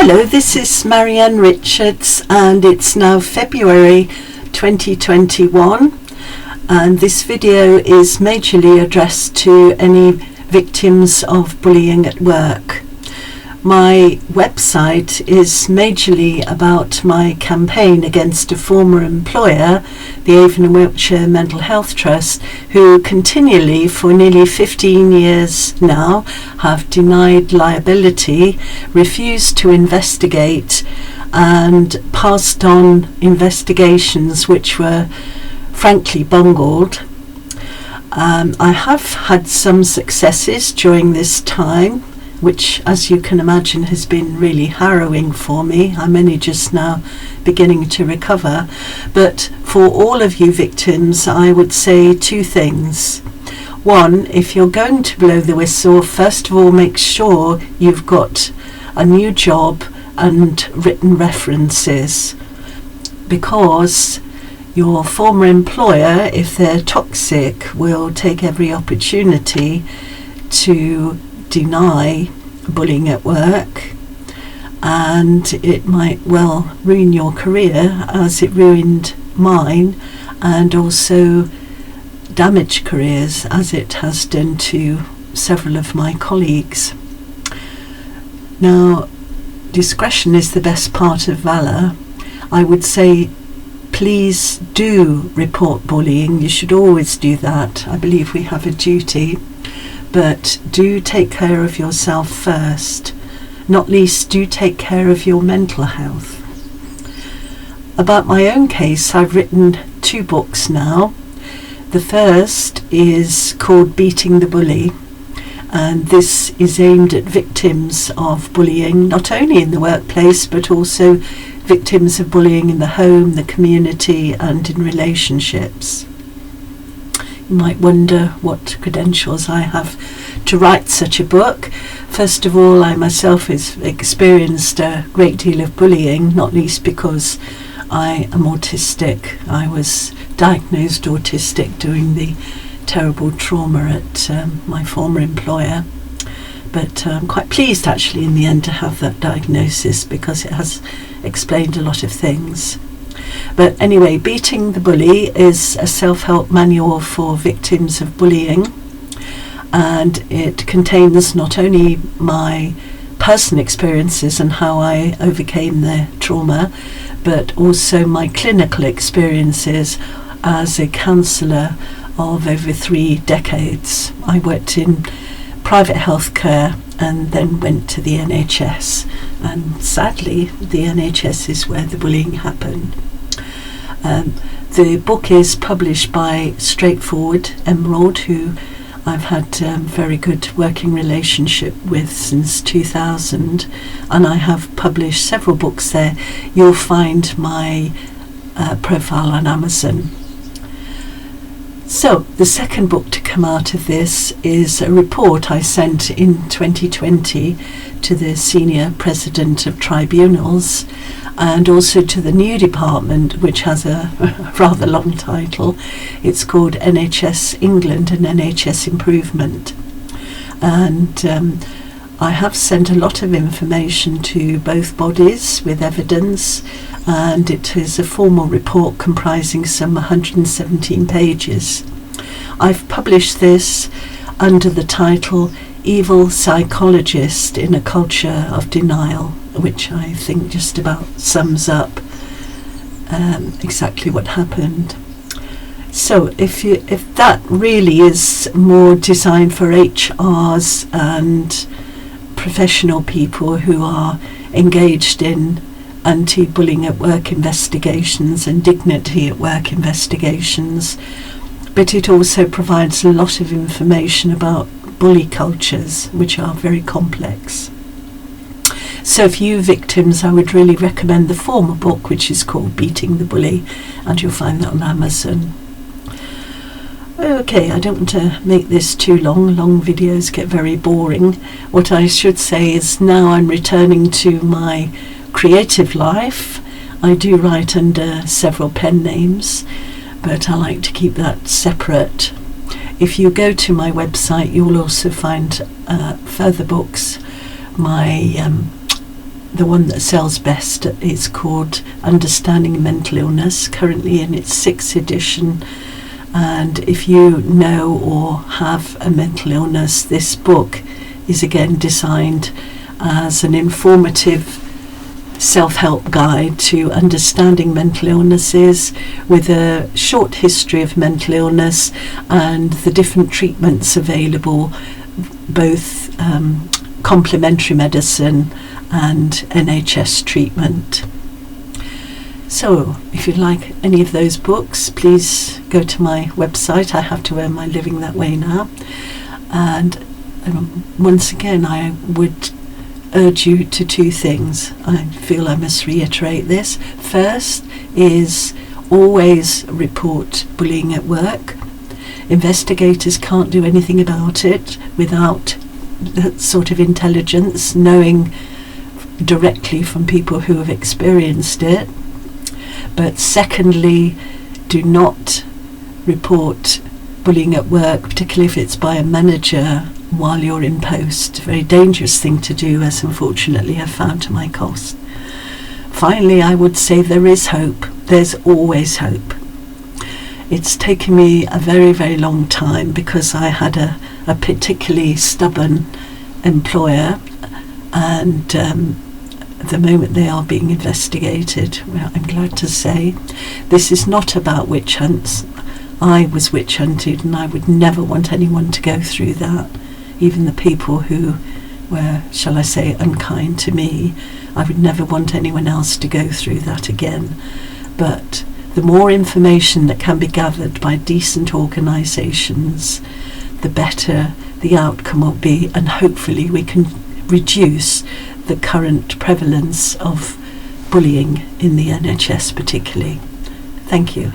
Hello, this is Marianne Richards, and it's now February 2021, and this video is majorly addressed to any victims of bullying at work. My website is majorly about my campaign against a former employer, the Avon and Wiltshire Mental Health Trust, who continually for nearly 15 years now have denied liability, refused to investigate, and passed on investigations which were frankly bungled. I have had some successes during this time, which, as you can imagine, has been really harrowing for me. I'm only just now beginning to recover. But for all of you victims, I would say two things. One, if you're going to blow the whistle, first of all, make sure you've got a new job and written references, because your former employer, if they're toxic, will take every opportunity to deny bullying at work, and it might well ruin your career as it ruined mine, and also damage careers as it has done to several of my colleagues. Now, discretion is the best part of valour. I would say please do report bullying. You should always do that. I believe we have a duty. But do take care of yourself first. Not least, do take care of your mental health. About my own case, I've written 2 books now. The first is called Beating the Bully, and this is aimed at victims of bullying, not only in the workplace, but also victims of bullying in the home, the community, and in relationships. You might wonder what credentials I have to write such a book. First of all, I myself have experienced a great deal of bullying, not least because I am autistic. I was diagnosed autistic during the terrible trauma at my former employer. But I'm quite pleased actually in the end to have that diagnosis, because it has explained a lot of things. But anyway, Beating the Bully is a self-help manual for victims of bullying, and it contains not only my personal experiences and how I overcame the trauma, but also my clinical experiences as a counsellor of over 3 decades. I worked in private healthcare and then went to the NHS, and sadly the NHS is where the bullying happened. The book is published by Straightforward Emerald, who I've had a very good working relationship with since 2000, and I have published several books there. You'll find my profile on Amazon. So the second book to come out of this is a report I sent in 2020 to the Senior President of Tribunals, and also to the new department, which has a rather long title. It's called NHS England and NHS Improvement. And I have sent a lot of information to both bodies with evidence, and it is a formal report comprising some 117 pages. I've published this under the title Evil Psychologist in a Culture of Denial, which I think just about sums up exactly what happened. So if that really is more designed for HRs and professional people who are engaged in anti-bullying at work investigations and dignity at work investigations, but it also provides a lot of information about bully cultures, which are very complex. So for you victims, I would really recommend the former book, which is called Beating the Bully, and you'll find that on Amazon. Okay, I don't want to make this too long. Long videos get very boring. What I should say is now I'm returning to my creative life. I do write under several pen names, but I like to keep that separate. If you go to my website, you'll also find further books. My the one that sells best is called Understanding Mental Illness, currently in its 6th edition. And if you know or have a mental illness, this book is again designed as an informative self-help guide to understanding mental illnesses, with a short history of mental illness and the different treatments available, both complementary medicine and NHS treatment. So if you'd like any of those books, please go to my website. I have to earn my living that way now. And once again, I would urge you to 2 things. I feel I must reiterate this. First is always report bullying at work. Investigators can't do anything about it without that sort of intelligence, knowing directly from people who have experienced it. But secondly, do not report bullying at work, particularly if it's by a manager, while you're in post. A very dangerous thing to do, as unfortunately I've found to my cost. Finally, I would say there is hope. There's always hope. It's taken me a very, very long time, because I had a particularly stubborn employer, and the moment they are being investigated, well, I'm glad to say this is not about witch hunts. I was witch hunted, and I would never want anyone to go through that. Even the people who were, shall I say, unkind to me, I would never want anyone else to go through that again. But the more information that can be gathered by decent organisations, the better the outcome will be, and hopefully we can reduce the current prevalence of bullying in the NHS particularly. Thank you.